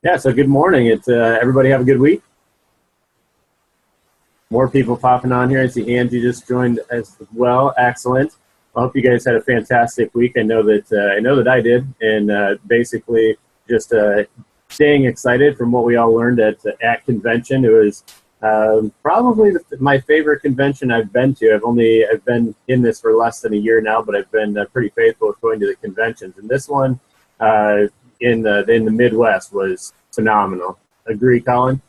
Yeah, so good morning. It's everybody have a good week. More people popping on here. I see Angie just joined as well. Excellent. I hope you guys had a fantastic week. I know that I did, and basically just staying excited from what we all learned at convention. It was probably my favorite convention I've been to. I've been in this for less than a year now, but I've been pretty faithful with going to the conventions. And this one in the Midwest was phenomenal. Agree, Colin?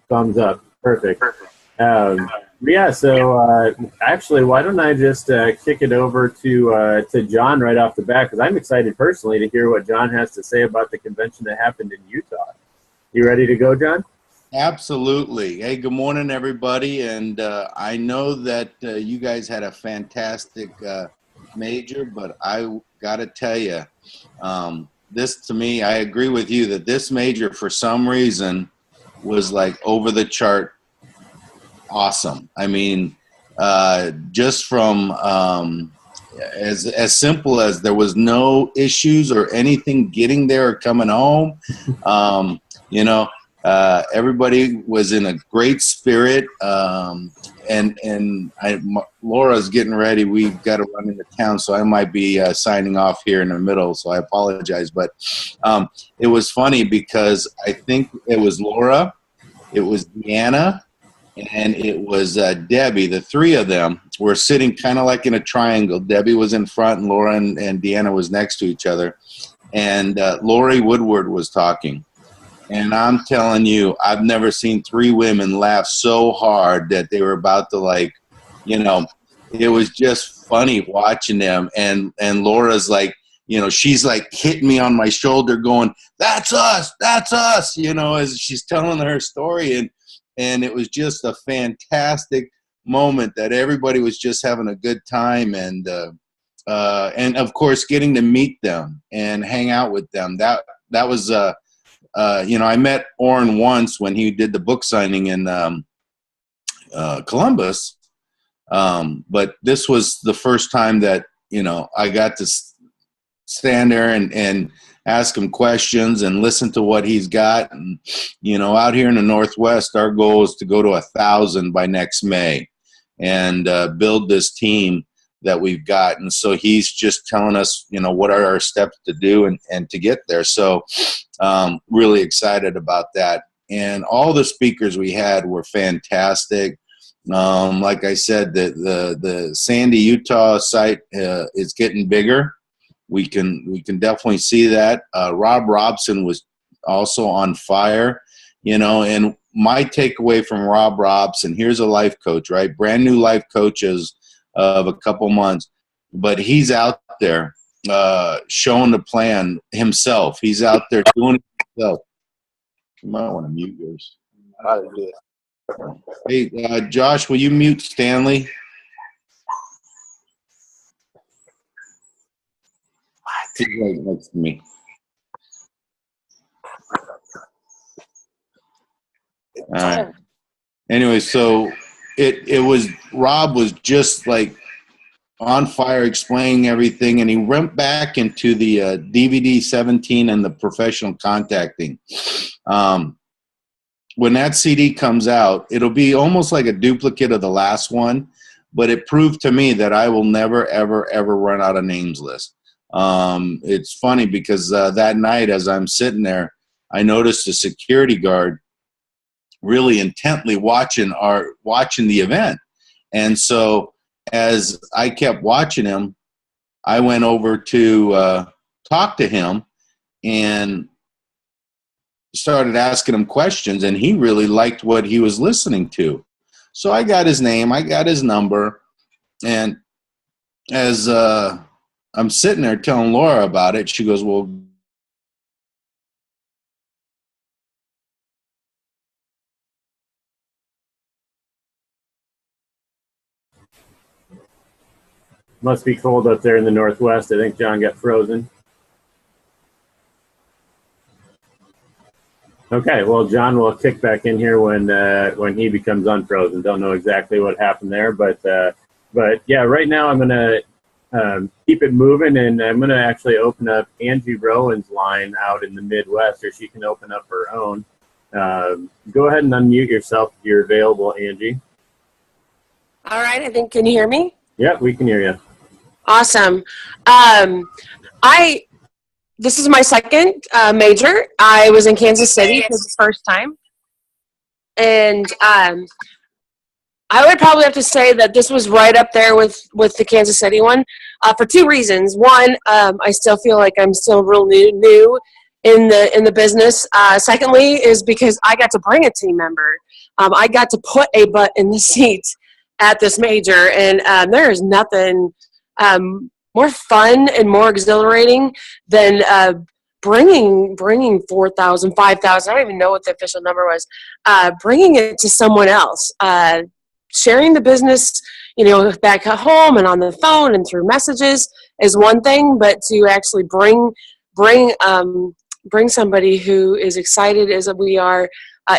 Thumbs up. Perfect. Yeah, so actually, why don't I just kick it over to John right off the bat, because I'm excited personally to hear what John has to say about the convention that happened in Utah. You ready to go, John? Absolutely. Hey, good morning, everybody. And I know that you guys had a fantastic major, but I got to tell you, this to me, I agree with you that this major, for some reason, was like over the chart awesome. I mean, just from as simple as there was no issues or anything getting there or coming home. Everybody was in a great spirit. Laura's getting ready. We've got to run into town, so I might be signing off here in the middle, so I apologize. But it was funny because I think it was Laura, it was Deanna, and it was Debbie. The three of them were sitting kind of like in a triangle. Debbie was in front, and Laura and Deanna was next to each other. And Lori Woodward was talking. And I'm telling you, I've never seen three women laugh so hard that they were about to it was just funny watching them. And Laura's like, she's like hitting me on my shoulder going, that's us, as she's telling her story. And it was just a fantastic moment that everybody was just having a good time. And of course, getting to meet them and hang out with them. That was, I met Orrin once when he did the book signing in Columbus. But this was the first time that, I got to stand there and ask him questions and listen to what he's got. And, out here in the Northwest, our goal is to go to 1,000 by next May and build this team that we've got. And so he's just telling us, what are our steps to do and to get there. So really excited about that. And all the speakers we had were fantastic. Like I said, the Sandy, Utah site is getting bigger. We can definitely see that. Rob Robson was also on fire, and my takeaway from Rob Robson, here's a life coach, right? Brand new life coaches of a couple months, but he's out there showing the plan himself. He's out there doing it himself. You might want to mute yours. Hey, Josh, will you mute Stanley? He's right next to me. All right. Anyway, so Rob was just like on fire explaining everything, and he went back into the DVD 17 and the professional contacting. When that CD comes out, it'll be almost like a duplicate of the last one, but it proved to me that I will never, ever, ever run out of names list. It's funny because that night as I'm sitting there, I noticed a security guard really intently watching the event. And so as I kept watching him, I went over to talk to him and started asking him questions, and he really liked what he was listening to. So I got his name, I got his number, and as I'm sitting there telling Laura about it, she goes, well, Must be cold up there in the Northwest. I think John got frozen. Okay, well, John will kick back in here when he becomes unfrozen. Don't know exactly what happened there, but yeah, right now I'm gonna keep it moving, and I'm going to actually open up Angie Rowan's line out in the Midwest, or she can open up her own. Go ahead and unmute yourself if you're available, Angie. All right, I think, can you hear me? Yep, we can hear you. Awesome. This is my second major. I was in Kansas City for the first time. And I would probably have to say that this was right up there with the Kansas City one for two reasons. One, I still feel like I'm still real new in the business. Secondly, is because I got to bring a team member. I got to put a butt in the seat at this major, and there is nothing more fun and more exhilarating than bringing 4,000, 5,000, I don't even know what the official number was, bringing it to someone else. Sharing the business, back at home and on the phone and through messages is one thing, but to actually bring somebody who is excited as we are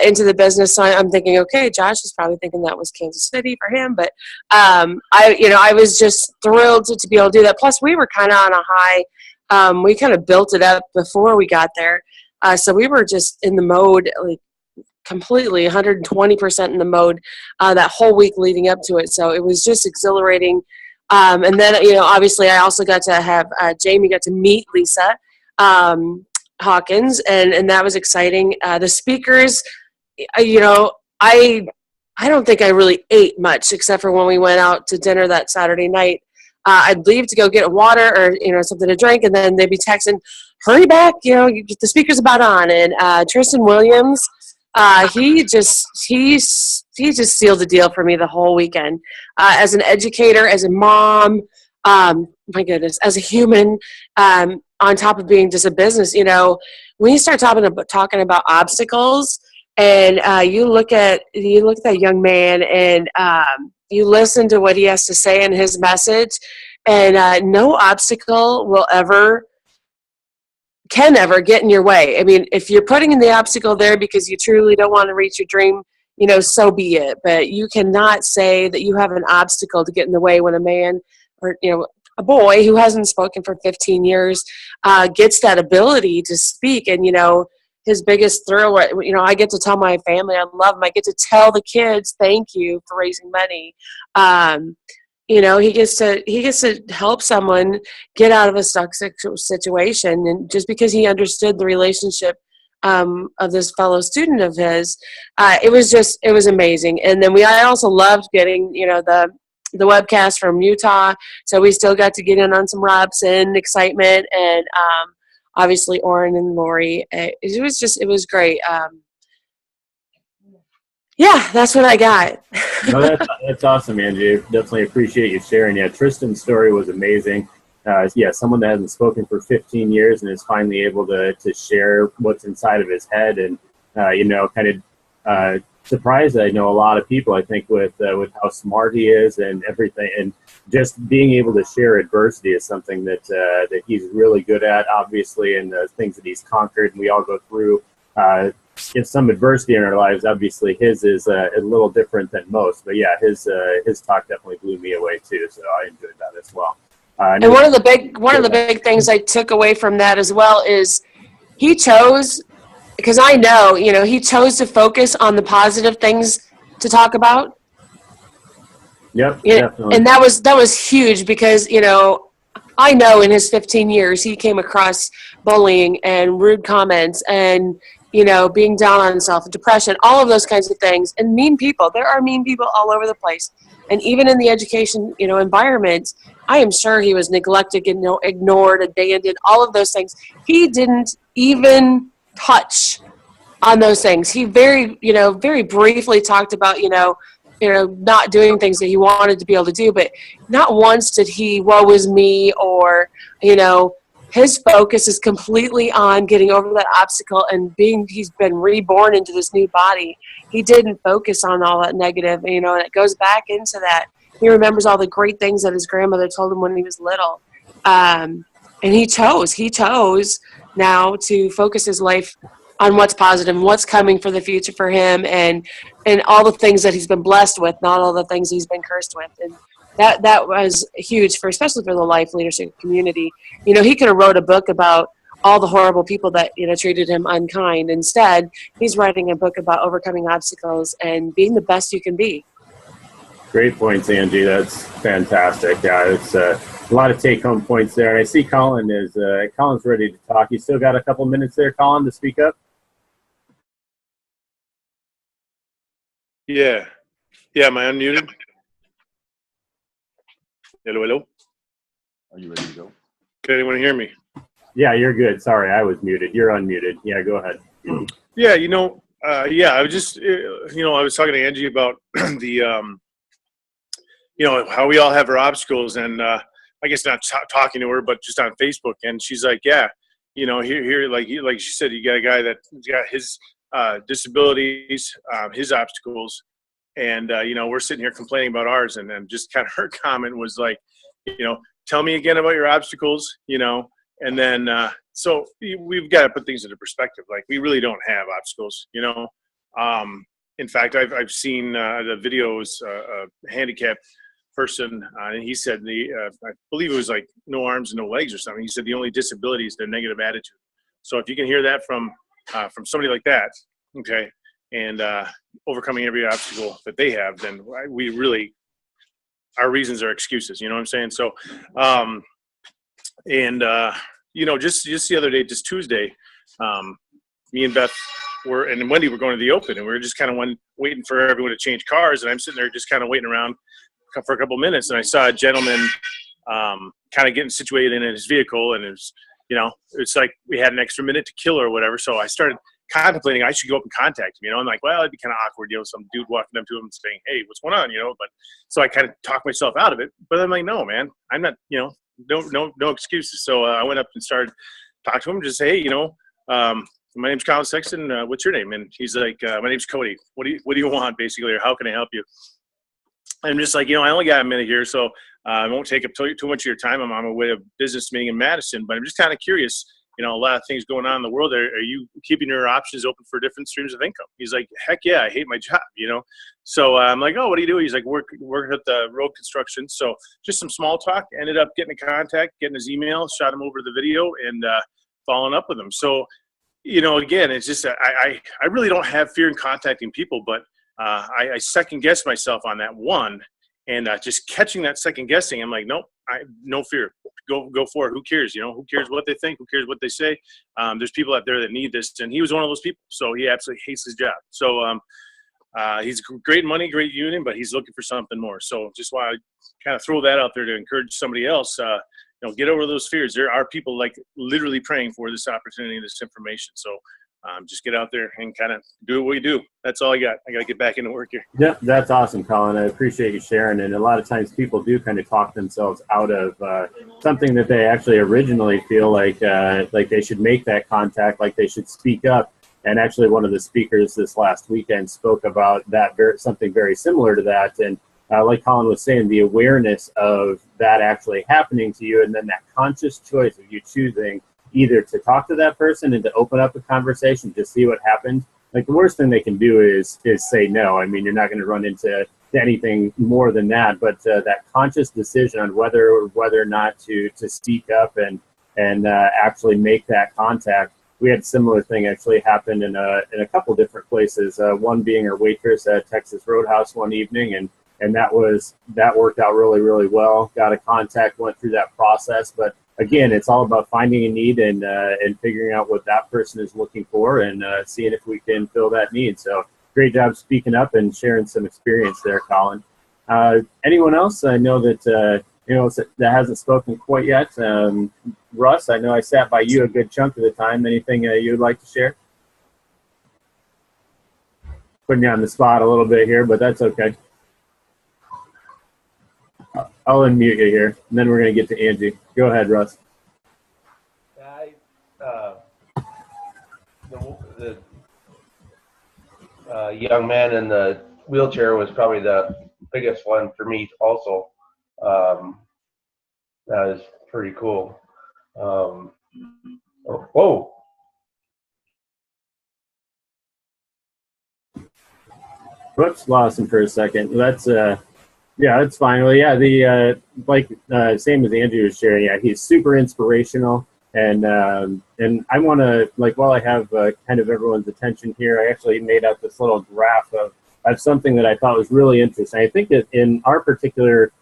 into the business. So I'm thinking, okay, Josh is probably thinking that was Kansas City for him, but I was just thrilled to be able to do that. Plus, we were kind of on a high. We kind of built it up before we got there, so we were just in the mode, like completely 120% in the mode that whole week leading up to it. So it was just exhilarating. And then, obviously, I also got to have Jamie got to meet Lisa Hawkins, and that was exciting. The speakers, I don't think I really ate much except for when we went out to dinner that Saturday night. I'd leave to go get water or something to drink, and then they'd be texting, "Hurry back! The speaker's about on." And Tristan Williams, he just sealed the deal for me the whole weekend. As an educator, as a mom, my goodness, as a human, on top of being just a business, when you start talking about obstacles, and you look at that young man, and you listen to what he has to say in his message, and no obstacle can ever get in your way. I mean, if you're putting in the obstacle there because you truly don't want to reach your dream, so be it. But you cannot say that you have an obstacle to get in the way when a man or, a boy who hasn't spoken for 15 years gets that ability to speak. And, his biggest thrill, I get to tell my family I love them. I get to tell the kids, thank you for raising money. He gets to help someone get out of a stuck situation, and just because he understood the relationship of this fellow student of his, it was amazing. And then I also loved getting the webcast from Utah, so we still got to get in on some reps and excitement, and obviously Oren and Lori. It was great. Yeah, that's what I got. No, that's awesome, Angie. Definitely appreciate you sharing. Yeah, Tristan's story was amazing. Someone that hasn't spoken for 15 years and is finally able to share what's inside of his head, and kind of surprised, I know, a lot of people, I think, with how smart he is and everything, and just being able to share adversity is something that he's really good at, obviously, and the things that he's conquered. And we all go through some adversity in our lives. Obviously, his is a little different than most, but yeah, his talk definitely blew me away too. So I enjoyed that as well. And one of the big things I took away from that as well is he chose, because I know, he chose to focus on the positive things to talk about. Yep, definitely. And that was huge, because I know in his 15 years he came across bullying and rude comments and being down on himself, depression, all of those kinds of things, and mean people. There are mean people all over the place, and even in the education environment, I am sure he was neglected, ignored, abandoned, all of those things. He didn't even touch on those things. He very briefly talked about not doing things that he wanted to be able to do, but not once did he woe is me, or his focus is completely on getting over that obstacle and he's been reborn into this new body. He didn't focus on all that negative, and it goes back into that. He remembers all the great things that his grandmother told him when he was little. And he chose now to focus his life on what's positive and what's coming for the future for him, and all the things that he's been blessed with, not all the things he's been cursed with. And that was huge for, especially for the life leadership community. You know, he could have wrote a book about all the horrible people that, you know, treated him unkind. Instead, he's writing a book about overcoming obstacles and being the best you can be. Great points, Angie. That's fantastic. Yeah, it's a lot of take-home points there. And I see Colin is Colin's ready to talk. You still got a couple minutes there, Colin, to speak up? Yeah. Yeah, am I unmuted? Hello, hello. Are you ready to go? Can anyone hear me? Yeah, you're good. Sorry, I was muted. You're unmuted. Yeah, go ahead. Yeah, I was just, I was talking to Angie about the, how we all have our obstacles, and I guess not talking to her, but just on Facebook, and she's like, yeah, here, like she said, you got a guy that's got his disabilities, his obstacles, and we're sitting here complaining about ours, and then just kind of her comment was like, tell me again about your obstacles, and then so we've got to put things into perspective. Like, we really don't have obstacles, in fact, I've seen the videos, a handicapped person, and he said I believe it was like no arms and no legs or something. He said the only disability is their negative attitude. So if you can hear that from somebody like that, okay, and overcoming every obstacle that they have, then we really, our reasons are excuses. You know what I'm saying? So, just the other day, just Tuesday, me and Beth and Wendy were going to the Open, and we were just kind of waiting for everyone to change cars, and I'm sitting there just kind of waiting around for a couple minutes, and I saw a gentleman kind of getting situated in his vehicle, and it was, it's like we had an extra minute to kill or whatever. So I started contemplating I should go up and contact him. I'm like, well, it'd be kind of awkward, some dude walking up to him and saying, hey, what's going on, but so I kind of talked myself out of it. But I'm like, no, man, I'm not, no excuses. So I went up and started talking to him, just say, hey, my name's Colin Sexton. What's your name? And he's like, my name's Cody. What do you want, basically, or how can I help you? I'm just like, I only got a minute here, so I won't take up too much of your time. I'm on my way to a business meeting in Madison, but I'm just kind of curious, a lot of things going on in the world. Are you keeping your options open for different streams of income? He's like, heck yeah, I hate my job, So I'm like, oh, what do you do? He's like, work at the road construction. So just some small talk, ended up getting in contact, getting his email, shot him over the video, and following up with him. So, again, it's just, I really don't have fear in contacting people, but I second guess myself on that one, and just catching that second guessing, I'm like, nope, no fear, go for it. Who cares? Who cares what they think? Who cares what they say? There's people out there that need this, and he was one of those people. So he absolutely hates his job. So he's great money, great union, but he's looking for something more. So just why I kind of throw that out there to encourage somebody else. Get over those fears. There are people like literally praying for this opportunity, this information. So just get out there and kind of do what we do. That's all I got. I got to get back into work here. Yeah, that's awesome, Colin. I appreciate you sharing. And a lot of times people do kind of talk themselves out of something that they actually originally feel like they should make that contact, like they should speak up. And actually, one of the speakers this last weekend spoke about that something very similar to that. And like Colin was saying, the awareness of that actually happening to you, and then that conscious choice of you choosing either to talk to that person and to open up a conversation to see what happens. Like, the worst thing they can do is say no. I mean, you're not going to run into anything more than that, but that conscious decision on whether or not to speak up and actually make that contact. We had a similar thing actually happen in a couple different places. One being our waitress at Texas Roadhouse one evening, and that worked out really, really well. Got a contact, went through that process, but again, it's all about finding a need and figuring out what that person is looking for and seeing if we can fill that need. So great job speaking up and sharing some experience there, Colin. Anyone else? I know that that hasn't spoken quite yet. Russ, I know I sat by you a good chunk of the time. Anything you'd like to share? Putting you on the spot a little bit here, but that's okay. I'll unmute you here, and then we're going to get to Angie. Go ahead, Russ. The young man in the wheelchair was probably the biggest one for me also. That was pretty cool. Whoa. Whoops, lost him for a second. Let's Yeah, that's fine. Well, yeah, the same as Andrew was sharing. Yeah, he's super inspirational, and I want to while I have kind of everyone's attention here, I actually made up this little graph of something that I thought was really interesting. I think that in our particular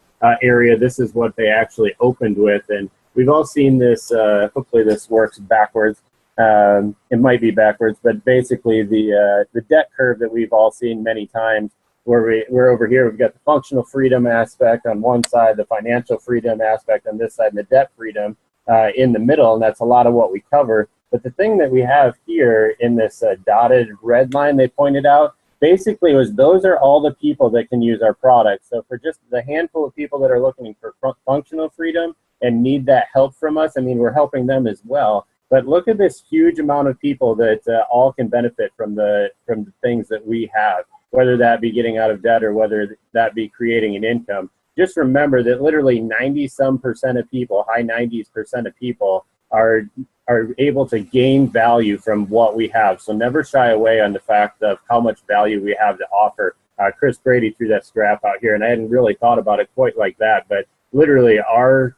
area, this is what they actually opened with, and we've all seen this. Hopefully, this works backwards. It might be backwards, but basically the debt curve that we've all seen many times, where we're over here, we've got the functional freedom aspect on one side, the financial freedom aspect on this side, and the debt freedom in the middle, and that's a lot of what we cover. But the thing that we have here in this dotted red line they pointed out, basically was those are all the people that can use our product. So for just the handful of people that are looking for functional freedom and need that help from us, I mean, we're helping them as well. But look at this huge amount of people that all can benefit from the things that we have, whether that be getting out of debt or whether that be creating an income. Just remember that literally 90-some% of people, high 90s% of people are able to gain value from what we have. So never shy away on the fact of how much value we have to offer. Chris Brady threw that graph out here, and I hadn't really thought about it quite like that, but literally our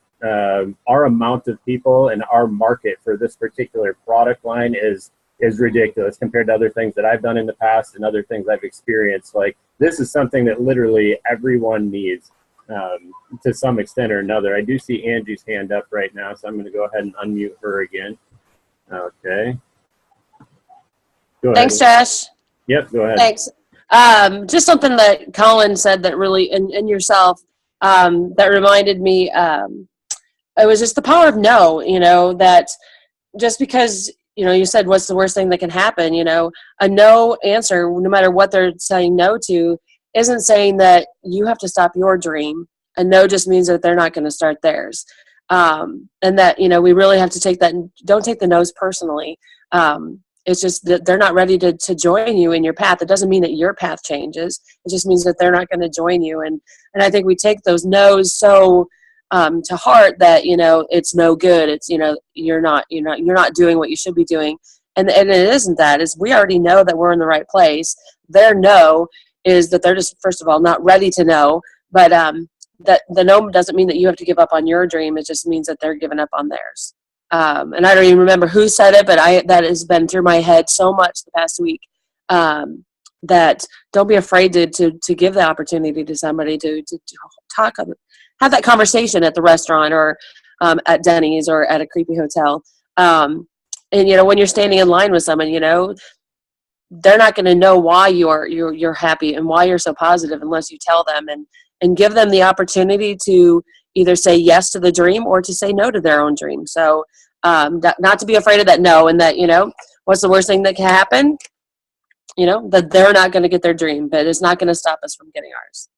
amount of people and our market for this particular product line is ridiculous compared to other things that I've done in the past and other things I've experienced. Like, this is something that literally everyone needs to some extent or another. I do see Angie's hand up right now, so I'm going to go ahead and unmute her again. Okay. Go ahead. Thanks, Josh. Yep, go ahead. Thanks. Just something that Colin said that really, and yourself, that reminded me, it was just the power of no, that just because, you said what's the worst thing that can happen, a no answer, no matter what they're saying no to, isn't saying that you have to stop your dream. A no just means that they're not going to start theirs. And that, we really have to take that, don't take the no's personally. It's just that they're not ready to join you in your path. It doesn't mean that your path changes. It just means that they're not going to join you. And I think we take those no's so to heart that, it's no good. It's, you're not doing what you should be doing. And it isn't that. Is we already know that we're in the right place. Their no is that they're just, first of all, not ready to know. But that the no doesn't mean that you have to give up on your dream. It just means that they're giving up on theirs. And I don't even remember who said it, but that has been through my head so much the past week, that don't be afraid to give the opportunity to somebody to talk, have that conversation at the restaurant or at Denny's or at a creepy hotel. And, when you're standing in line with someone, they're not going to know why you're happy and why you're so positive unless you tell them and give them the opportunity to either say yes to the dream or to say no to their own dream. So not to be afraid of that no, and that, what's the worst thing that can happen? That they're not going to get their dream, but it's not going to stop us from getting ours.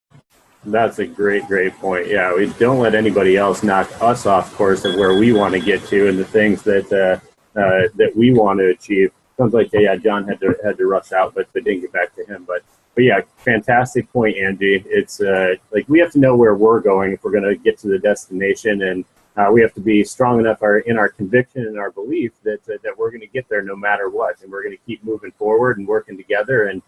That's a great point. Yeah, we don't let anybody else knock us off course of where we want to get to and the things that we want to achieve. Sounds like John had to rush out, but didn't get back to him. But yeah, fantastic point, Angie. It's we have to know where we're going if we're going to get to the destination, and we have to be strong enough in our conviction and our belief that we're going to get there no matter what, and we're going to keep moving forward and working together and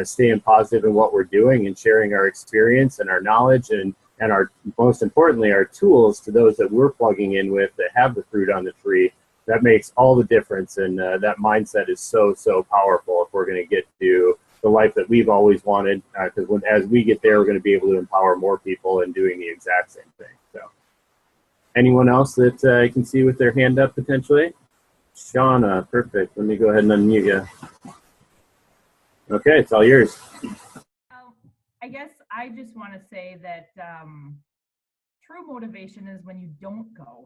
staying positive in what we're doing and sharing our experience and our knowledge and our, most importantly, our tools to those that we're plugging in with that have the fruit on the tree. That makes all the difference, and that mindset is so powerful if we're going to get to the life that we've always wanted, because as we get there, we're going to be able to empower more people in doing the exact same thing. So anyone else that I can see with their hand up potentially? Shauna, perfect. Let me go ahead and unmute you. Okay, it's all yours. I guess I just want to say that true motivation is when you don't go.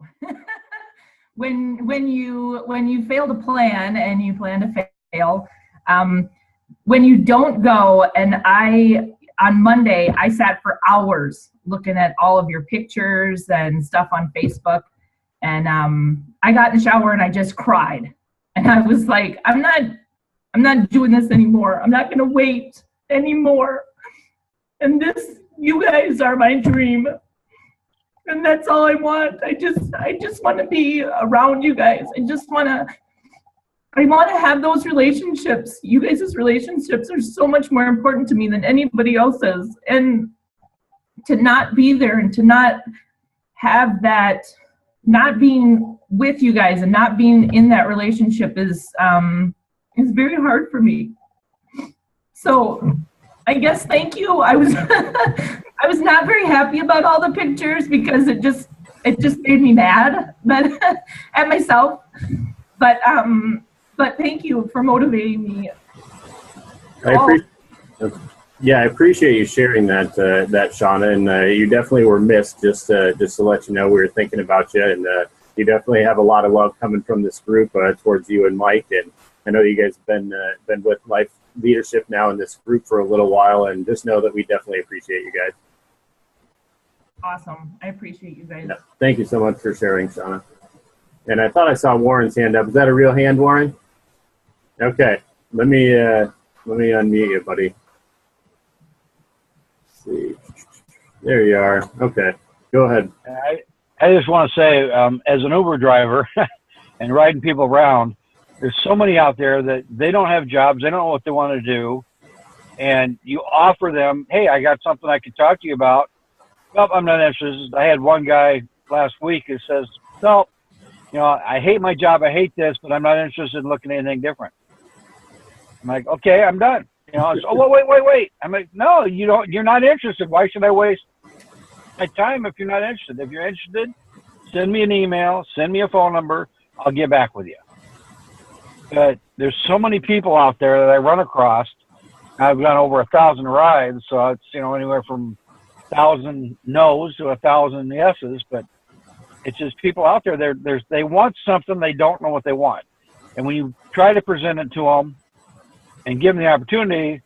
when you fail to plan and you plan to fail, when you don't go. And on Monday I sat for hours looking at all of your pictures and stuff on Facebook, and I got in the shower and I just cried, and I was like, I'm not doing this anymore. I'm not going to wait anymore. And you guys are my dream. And that's all I want. I just want to be around you guys. I want to have those relationships. You guys' relationships are so much more important to me than anybody else's. And to not be there and to not have that, not being with you guys and not being in that relationship is very hard for me. So I guess thank you. I was I was not very happy about all the pictures because it just made me mad, but at myself. But thank you for motivating me. I appreciate you sharing that, Shauna, and you definitely were missed. Just to let you know, we were thinking about you, and you definitely have a lot of love coming from this group towards you and Mike. And I know you guys have been with Life Leadership now in this group for a little while, and just know that we definitely appreciate you guys. Awesome. I appreciate you guys. Yeah. Thank you so much for sharing, Shauna. And I thought I saw Warren's hand up. Is that a real hand, Warren? Okay. Let me unmute you, buddy. Let's see. There you are. Okay. Go ahead. I just want to say, as an Uber driver and riding people around, there's so many out there that they don't have jobs. They don't know what they want to do. And you offer them, hey, I got something I can talk to you about. Nope, I'm not interested. I had one guy last week who says, no, I hate my job. I hate this, but I'm not interested in looking at anything different. I'm like, okay, I'm done. Wait. I'm like, no, you're not interested. Why should I waste my time if you're not interested? If you're interested, send me an email, send me a phone number. I'll get back with you. But there's so many people out there that I run across. I've done over 1,000 rides, so it's anywhere from 1,000 no's to 1,000 yeses. But it's just people out there. They want something, they don't know what they want, and when you try to present it to them and give them the opportunity,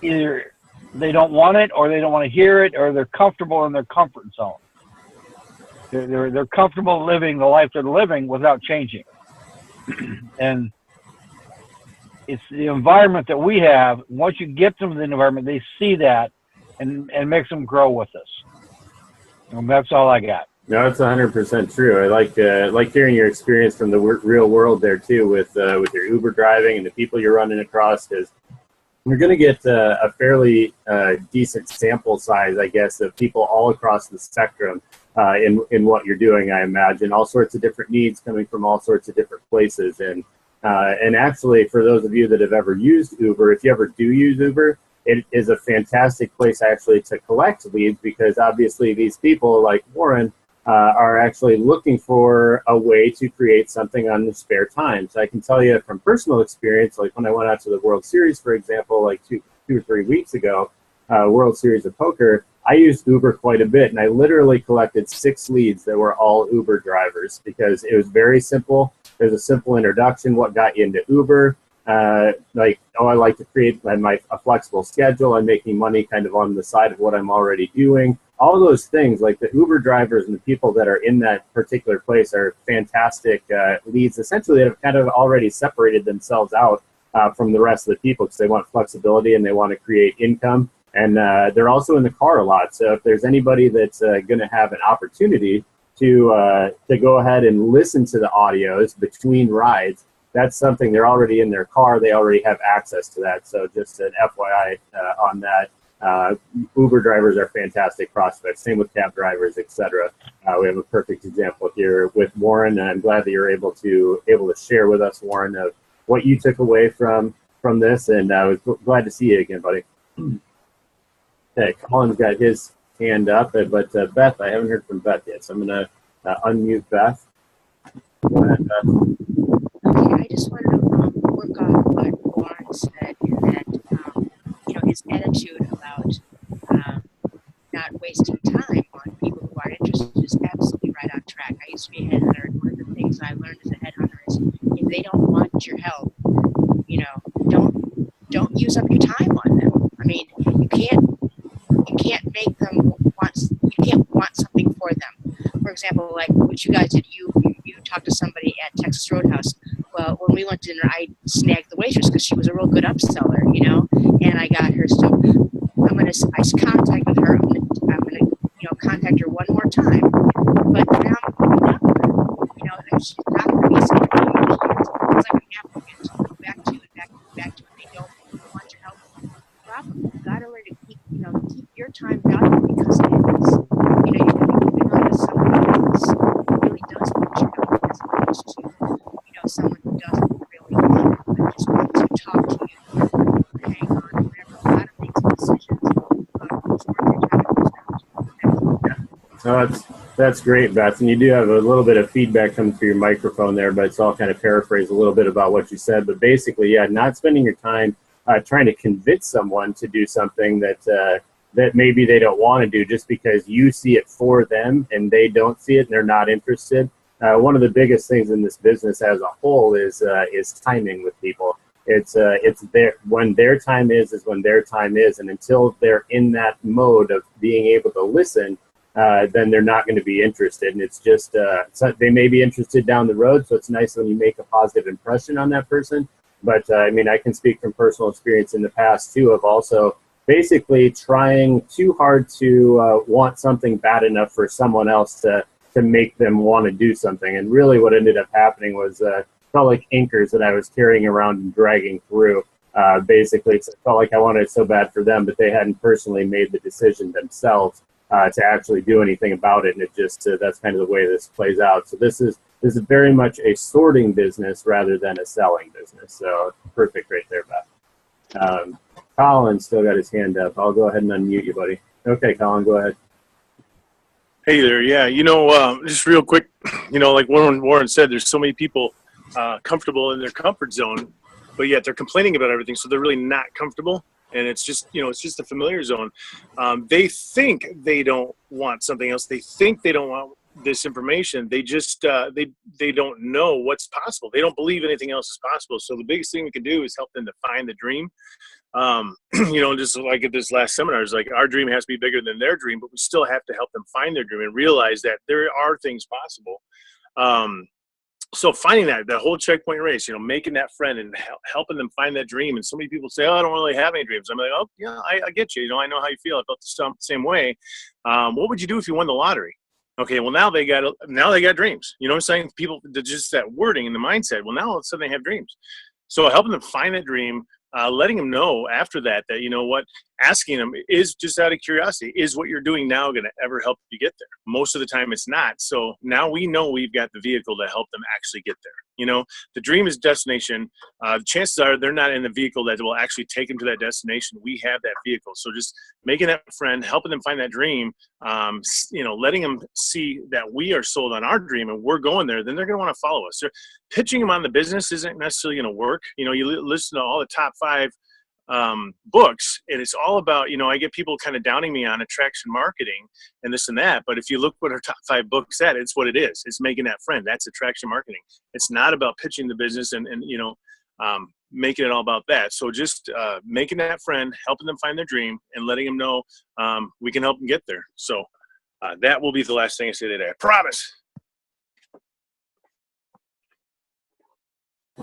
either they don't want it, or they don't want to hear it, or they're comfortable in their comfort zone. They're comfortable living the life they're living without changing. And it's the environment that we have. Once you get them to the environment, they see that and makes them grow with us. And that's all I got. No, that's 100% true. I like hearing your experience from the real world there too, with your Uber driving and the people you're running across, because you're going to get a fairly decent sample size, I guess, of people all across the spectrum in what you're doing. I imagine all sorts of different needs coming from all sorts of different places, and actually, for those of you that have ever used Uber, if you ever do use Uber, it is a fantastic place actually to collect leads, because obviously these people like Warren are actually looking for a way to create something on their spare time. So I can tell you from personal experience, like when I went out to the World Series, for example, like two or 3 weeks ago, World Series of Poker, I used Uber quite a bit, and I literally collected 6 leads that were all Uber drivers, because it was very simple. There's a simple introduction, what got you into Uber, I like to create a flexible schedule. I'm making money kind of on the side of what I'm already doing. All those things, like the Uber drivers and the people that are in that particular place, are fantastic leads, essentially, that have kind of already separated themselves out from the rest of the people, because they want flexibility and they want to create income. And they're also in the car a lot. So if there's anybody that's going to have an opportunity to go ahead and listen to the audios between rides, that's something. They're already in their car. They already have access to that. So just an FYI on that. Uber drivers are fantastic prospects. Same with cab drivers, etc. We have a perfect example here with Warren, and I'm glad that you're able to share with us, Warren, of what you took away from this. And I was glad to see you again, buddy. Okay, Colin's got his hand up, but Beth, I haven't heard from Beth yet, so I'm going to unmute Beth. Go ahead, Beth. Okay, I just wanted to work on what Warren said, in that his attitude about not wasting time on people who aren't interested is absolutely right on track. I used to be a headhunter, and one of the things I learned as a headhunter is if they don't want your help, don't use up your time on them. I mean, you can't make them want something for them. For example, like what you guys did, you talked to somebody at Texas Roadhouse. Well, when we went to dinner, I snagged the waitress because she was a real good upseller, and I got her stuff. I contacted her. I'm gonna contact her one more time. But now I'm done with her. And she's not gonna be somebody it's like an applicant to go back to and back to, and they don't want your help. Problem. You gotta learn to keep your time valuable. Oh, that's great, Beth. And you do have a little bit of feedback coming through your microphone there, but it's all kind of paraphrase a little bit about what you said. But basically, yeah, not spending your time trying to convince someone to do something that that maybe they don't want to do just because you see it for them and they don't see it and they're not interested. One of the biggest things in this business as a whole is timing with people. It's their, when their time is when their time is, and until they're in that mode of being able to listen, then they're not going to be interested. And it's just so they may be interested down the road, so it's nice when you make a positive impression on that person. But I mean, I can speak from personal experience in the past too of also basically trying too hard to want something bad enough for someone else to make them want to do something. And really what ended up happening was felt like anchors that I was carrying around and dragging through. Basically, it felt like I wanted it so bad for them, but they hadn't personally made the decision themselves to actually do anything about it. And it just, that's kind of the way this plays out. So this is very much a sorting business rather than a selling business. So perfect right there, Beth. Colin still got his hand up. I'll go ahead and unmute you, buddy. Okay, Colin, go ahead. Hey there. Yeah, just real quick, like Warren said, there's so many people comfortable in their comfort zone, but yet they're complaining about everything, so they're really not comfortable. And it's just, it's just a familiar zone. They think they don't want something else. They think they don't want this information. They just they don't know what's possible. They don't believe anything else is possible. So the biggest thing we can do is help them to find the dream. Just like at this last seminar, it's like our dream has to be bigger than their dream, but we still have to help them find their dream and realize that there are things possible. So finding that whole checkpoint race, making that friend and helping them find that dream. And so many people say, "Oh, I don't really have any dreams." I'm like, "Oh, yeah, I get you. I know how you feel. I felt the same way. What would you do if you won the lottery?" Okay, well now they got dreams. You know what I'm saying? People, just that wording and the mindset. Well, now all of a sudden they have dreams. So helping them find that dream, letting them know after that, asking them is just out of curiosity, is what you're doing now going to ever help you get there? Most of the time it's not. So now we know we've got the vehicle to help them actually get there. The dream is destination. Chances are they're not in the vehicle that will actually take them to that destination. We have that vehicle. So just making that friend, helping them find that dream, letting them see that we are sold on our dream and we're going there, then they're going to want to follow us. Pitching them on the business isn't necessarily going to work. You listen to all the top 5 books, and it's all about, I get people kind of downing me on attraction marketing and this and that, but if you look what our top 5 books at, it's what it is. It's making that friend. That's attraction marketing. It's not about pitching the business and making it all about that. So just making that friend, helping them find their dream, and letting them know we can help them get there. So that will be the last thing I say today. I promise.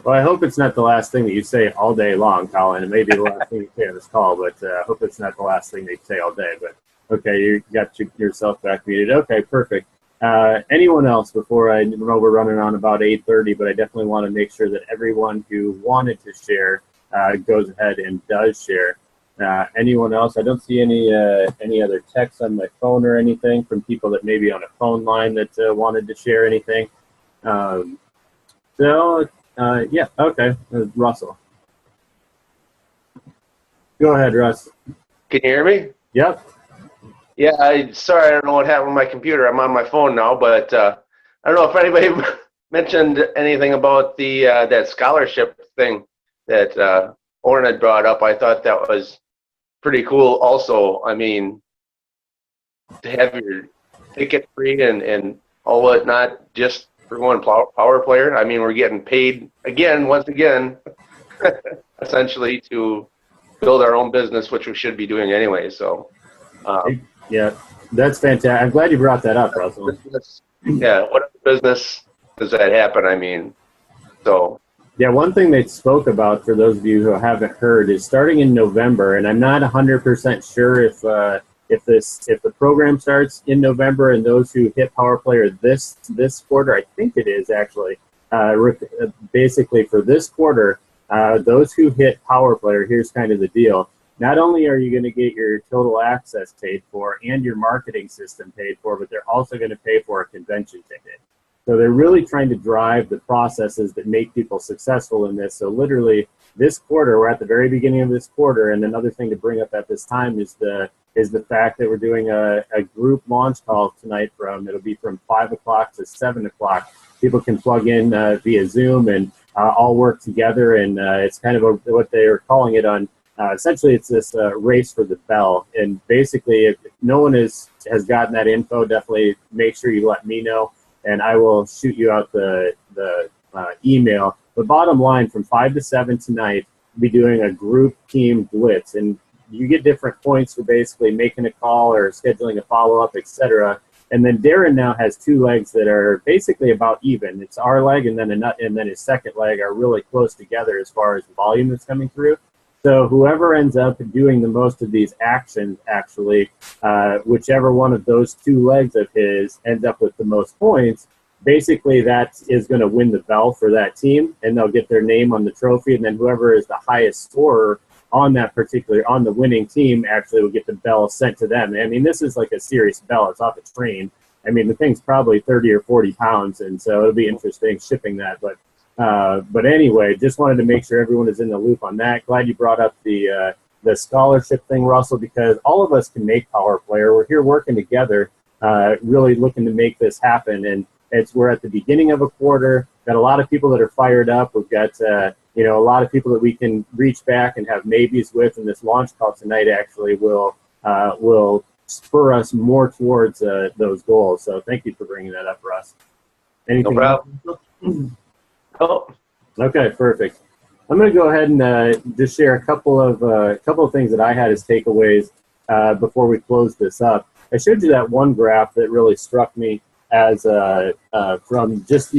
Well, I hope it's not the last thing that you say all day long, Colin. It may be the last thing you say on this call, but I hope it's not the last thing they say all day. But okay, you got yourself back muted. Okay, perfect. Anyone else before I know we're running on about 8:30, but I definitely want to make sure that everyone who wanted to share goes ahead and does share. Anyone else? I don't see any other texts on my phone or anything from people that may be on a phone line that wanted to share anything. Yeah, okay. Russell. Go ahead, Russ. Can you hear me? Yep. Yeah, sorry, I don't know what happened with my computer. I'm on my phone now, but I don't know if anybody mentioned anything about the that scholarship thing that Orrin had brought up. I thought that was pretty cool also. I mean, to have your ticket free and all whatnot just for going power player. I mean, we're getting paid once again, essentially to build our own business, which we should be doing anyway. So, yeah, that's fantastic. I'm glad you brought that up, Russell. Yeah, what business does that happen? I mean, so. Yeah, one thing they spoke about, for those of you who haven't heard, is starting in November, and I'm not 100% sure if the program starts in November, and those who hit Power Player this quarter, I think it is actually, basically for this quarter, those who hit Power Player, here's kind of the deal. Not only are you going to get your total access paid for and your marketing system paid for, but they're also going to pay for a convention ticket. So they're really trying to drive the processes that make people successful in this. So literally this quarter, we're at the very beginning of this quarter, and another thing to bring up at this time is the is the fact that we're doing a group launch call tonight it'll be from 5 o'clock to 7 o'clock. People can plug in via Zoom and all work together, and it's kind of what they are calling it on. Essentially, it's this race for the bell, and basically, if no one has gotten that info, definitely make sure you let me know, and I will shoot you out the email. But bottom line, from 5 to 7 tonight, we'll be doing a group team blitz, and you get different points for basically making a call or scheduling a follow-up, etc. And then Darren now has 2 legs that are basically about even. It's our leg and then his second leg are really close together as far as the volume that's coming through. So whoever ends up doing the most of these actions, actually, whichever one of those 2 legs of his ends up with the most points, basically that is going to win the bell for that team, and they'll get their name on the trophy. And then whoever is the highest scorer on the winning team actually will get the bell sent to them. I mean, this is like a serious bell. It's off a train. I mean, the thing's probably 30 or 40 pounds, and so it'll be interesting shipping that. But anyway, just wanted to make sure everyone is in the loop on that. Glad you brought up the scholarship thing, Russell, because all of us can make Power Player. We're here working together, really looking to make this happen. And we're at the beginning of a quarter. Got a lot of people that are fired up. We've got a lot of people that we can reach back and have maybes with, and this launch call tonight actually will spur us more towards those goals. So thank you for bringing that up, Russ. Anything No problem. Oh. Okay, perfect. I'm going to go ahead and just share a couple of things that I had as takeaways before we close this up. I showed you that one graph that really struck me as from just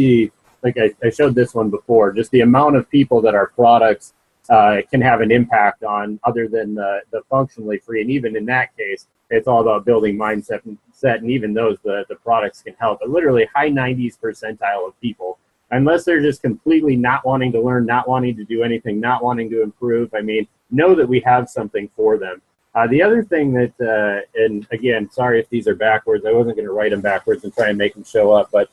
I showed this one before, just the amount of people that our products can have an impact on other than the functionally free. And even in that case, it's all about building mindset, and even those, the products can help. But literally high 90s percentile of people, unless they're just completely not wanting to learn, not wanting to do anything, not wanting to improve, I mean, know that we have something for them. The other thing that, and again, sorry if these are backwards. I wasn't going to write them backwards and try and make them show up. But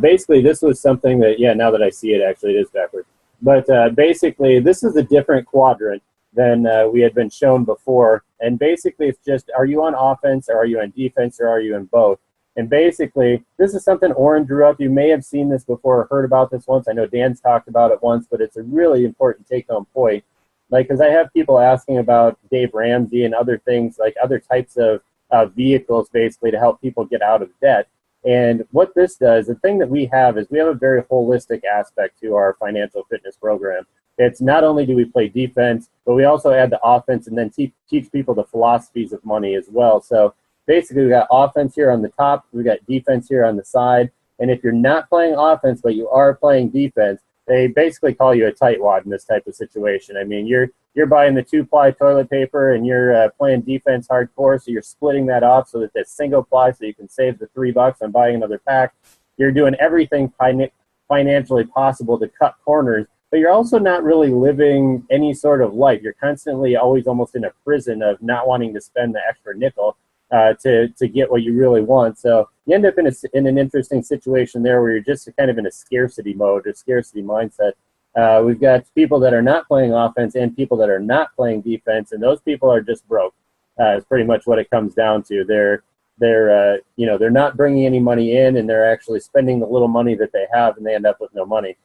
basically, this was something that, now that I see it, actually, it is backwards. But basically, this is a different quadrant than we had been shown before. And basically, it's just, are you on offense, or are you on defense, or are you in both? And basically, this is something Oren drew up. You may have seen this before or heard about this once. I know Dan's talked about it once, but it's a really important take-home point. Because I have people asking about Dave Ramsey and other things, like other types of vehicles, basically, to help people get out of debt. And what this does, the thing that we have is we have a very holistic aspect to our financial fitness program. It's not only do we play defense, but we also add the offense and then teach people the philosophies of money as well. So basically, we got offense here on the top, we got defense here on the side. And if you're not playing offense, but you are playing defense, they basically call you a tightwad in this type of situation. I mean, you're buying the 2-ply toilet paper and you're playing defense hardcore, so you're splitting that off so that it's single ply, so you can save the $3 on buying another pack. You're doing everything financially possible to cut corners, but you're also not really living any sort of life. You're constantly always almost in a prison of not wanting to spend the extra nickel to get what you really want. So you end up in an interesting situation there where you're just kind of in a scarcity mode, a scarcity mindset. We've got people that are not playing offense and people that are not playing defense, and those people are just broke. Is pretty much what it comes down to. They're not bringing any money in, and they're actually spending the little money that they have, and they end up with no money.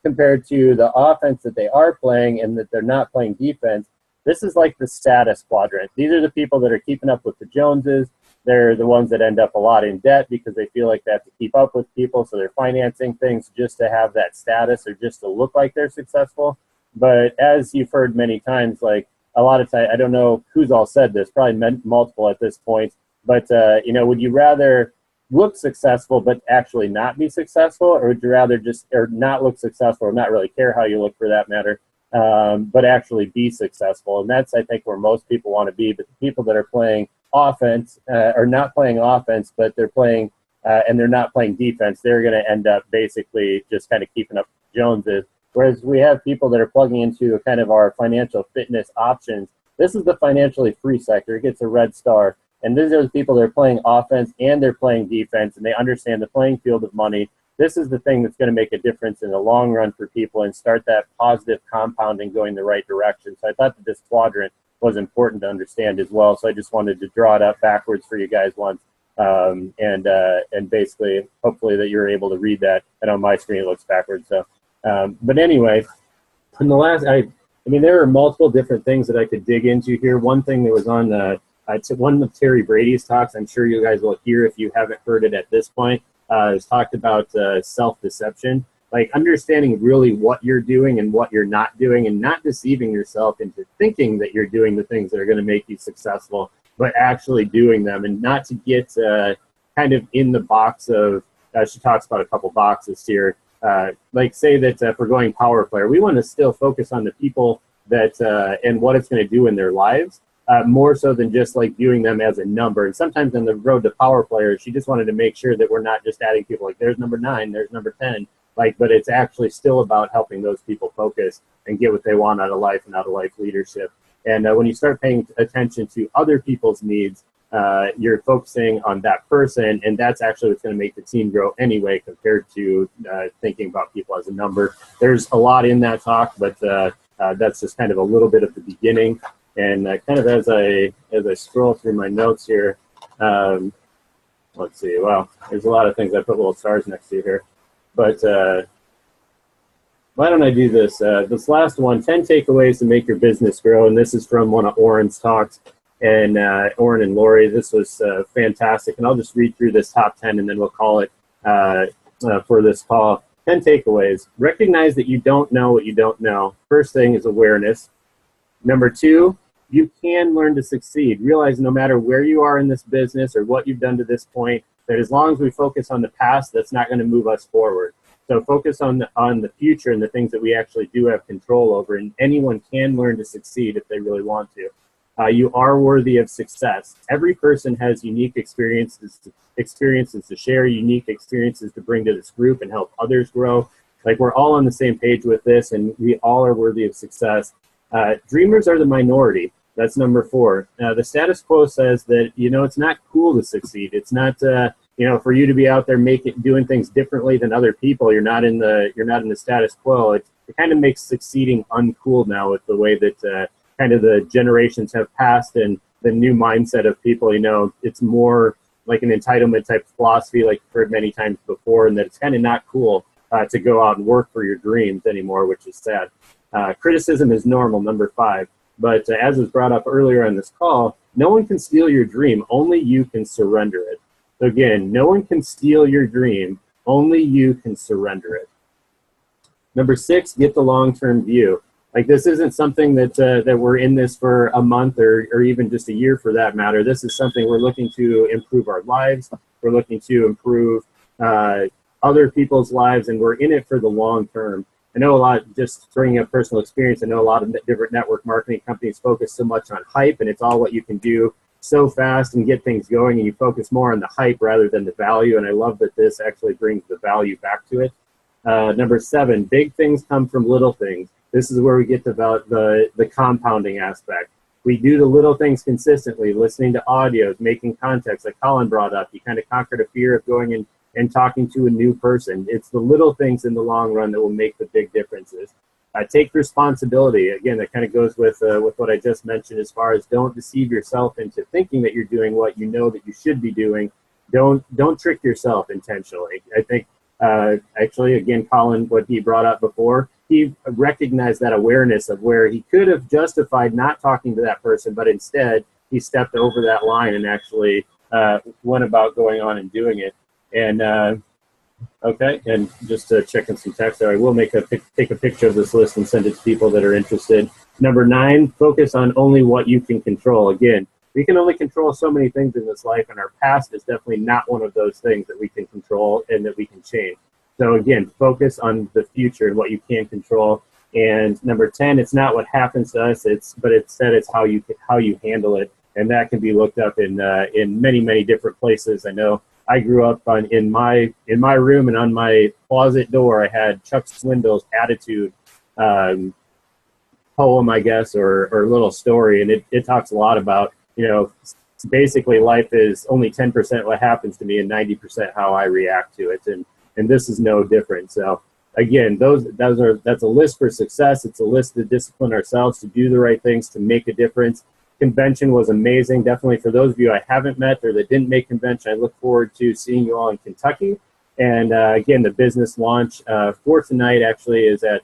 Compared to the offense that they are playing and that they're not playing defense, this is like the status quadrant. These are the people that are keeping up with the Joneses. They're the ones that end up a lot in debt because they feel like they have to keep up with people, so they're financing things just to have that status or just to look like they're successful. But as you've heard many times, like a lot of times, I don't know who's all said this, probably multiple at this point, but would you rather look successful but actually not be successful, or would you rather or not look successful or not really care how you look for that matter, but actually be successful? And that's, I think, where most people want to be. But the people that are playing offense are not playing offense, but they're playing and they're not playing defense, they're going to end up basically just kind of keeping up with Joneses. Whereas we have people that are plugging into kind of our financial fitness options. This is the financially free sector. It gets a red star. And these are the people that are playing offense and they're playing defense, and they understand the playing field of money. This is the thing that's going to make a difference in the long run for people and start that positive compounding going the right direction. So I thought that this quadrant was important to understand as well. So I just wanted to draw it up backwards for you guys once. And basically, hopefully that you're able to read that. And on my screen, it looks backwards. So, but anyway, in the last, I mean, there are multiple different things that I could dig into here. One thing that was on one of Terry Brady's talks, I'm sure you guys will hear if you haven't heard it at this point, is talked about self-deception, like understanding really what you're doing and what you're not doing, and not deceiving yourself into thinking that you're doing the things that are going to make you successful, but actually doing them, and not to get kind of in the box of, she talks about a couple boxes here, like say that if we're going power player, we want to still focus on the people that and what it's going to do in their lives, more so than just like viewing them as a number. And sometimes on the road to power players, she just wanted to make sure that we're not just adding people like there's number 9, there's number 10, like, but it's actually still about helping those people focus and get what they want out of life and out of life leadership. And when you start paying attention to other people's needs, you're focusing on that person, and that's actually what's going to make the team grow anyway, compared to thinking about people as a number. There's a lot in that talk, but that's just kind of a little bit of the beginning. And kind of as I scroll through my notes here, let's see. Well, there's a lot of things I put little stars next to here, but why don't I do this? This last one, 10 takeaways to make your business grow. And this is from one of Oren's talks, and Oren and Lori. This was fantastic. And I'll just read through this top 10, and then we'll call it for this call. 10 takeaways. Recognize that you don't know what you don't know. First thing is awareness. Number 2, you can learn to succeed. Realize no matter where you are in this business or what you've done to this point, that as long as we focus on the past, that's not going to move us forward. So focus on the future and the things that we actually do have control over, and anyone can learn to succeed if they really want to. You are worthy of success. Every person has unique experiences to share, unique experiences to bring to this group and help others grow. Like, we're all on the same page with this, and we all are worthy of success. Dreamers are the minority. That's number 4. The status quo says that, it's not cool to succeed. It's not, for you to be out there doing things differently than other people. You're not in the status quo. It kind of makes succeeding uncool now with the way that kind of the generations have passed, and the new mindset of people. It's more like an entitlement type philosophy, like you've heard many times before, and that it's kind of not cool to go out and work for your dreams anymore, which is sad. Criticism is normal, number 5. But as was brought up earlier on this call, no one can steal your dream. Only you can surrender it. So again, no one can steal your dream. Only you can surrender it. Number 6, get the long-term view. Like, this isn't something that we're in this for a month or even just a year for that matter. This is something we're looking to improve our lives. We're looking to improve other people's lives, and we're in it for the long term. I know a lot, just bringing up personal experience, I know a lot of different network marketing companies focus so much on hype, and it's all what you can do so fast and get things going, and you focus more on the hype rather than the value, and I love that this actually brings the value back to it. Number 7, big things come from little things. This is where we get to the compounding aspect. We do the little things consistently, listening to audios, making contacts, like Colin brought up. You kind of conquered a fear of going in and talking to a new person. It's the little things in the long run that will make the big differences. Take responsibility. Again, that kind of goes with what I just mentioned, as far as don't deceive yourself into thinking that you're doing what you know that you should be doing. Don't trick yourself intentionally. I think, actually, again, Colin, what he brought up before, he recognized that awareness of where he could have justified not talking to that person, but instead he stepped over that line and actually went about going on and doing it. And okay, and just checking some text there, I will take a picture of this list and send it to people that are interested. Number 9, focus on only what you can control. Again, we can only control so many things in this life, and our past is definitely not one of those things that we can control and that we can change. So again, focus on the future and what you can control. And number 10, it's not what happens to us, but instead it's how you handle it, and that can be looked up in many, many different places. I know I grew up in my room, and on my closet door I had Chuck Swindoll's Attitude poem, I guess, or little story, and it talks a lot about, basically life is only 10% what happens to me and 90% how I react to it, and this is no different. So again, that's a list for success. It's a list to discipline ourselves to do the right things to make a difference. Convention was amazing. Definitely for those of you I haven't met or that didn't make convention, I look forward to seeing you all in Kentucky. And again, the business launch for tonight actually is at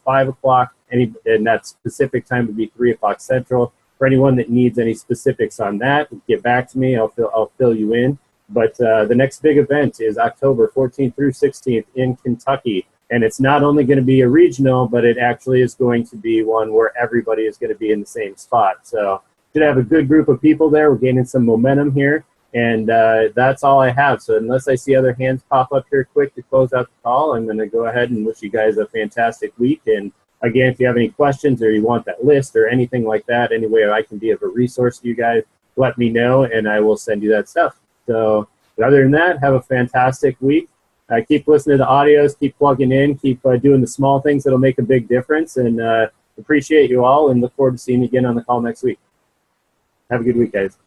5 o'clock. And that specific time would be 3 o'clock Central. For anyone that needs any specifics on that, get back to me. I'll fill you in. But the next big event is October 14th through 16th in Kentucky. And it's not only going to be a regional, but it actually is going to be one where everybody is going to be in the same spot. So should have a good group of people there. We're gaining some momentum here. And that's all I have. So unless I see other hands pop up here quick to close out the call, I'm going to go ahead and wish you guys a fantastic week. And again, if you have any questions or you want that list or anything like that, any way I can be of a resource to you guys, let me know and I will send you that stuff. So other than that, have a fantastic week. Keep listening to the audios, keep plugging in, keep doing the small things that'll make a big difference. And appreciate you all and look forward to seeing you again on the call next week. Have a good week, guys.